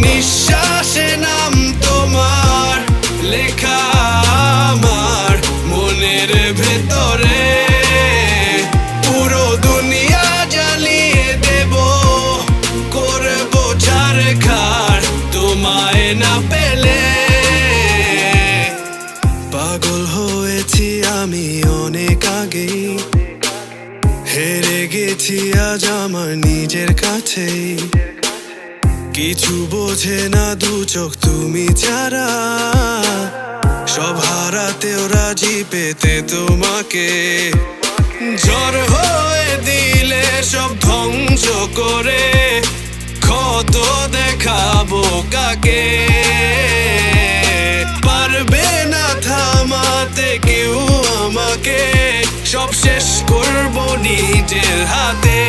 নিঃশ্বাসে নাম তোমার লেখা আমার মনের ভেতরে। পুরো দুনিয়া জ্বালিয়ে দেব, করবো ছারখার তোমায় না পেলে। পাগল হয়েছি আমি অনেক আগেই, হেরে গেছি আজ আমার নিজের কাছেই। কিছু বোঝে না দু চোখ তুমি ছাড়া, সব হারাতেও রাজি পেতে তোমাকে। ঝড় হয়ে দিলে সব ধ্বংস করে ক্ষত দেখাবো কাকে। পারবে না থামাতে কেউ আমাকে, সব শেষ করবো নিজের হাতে।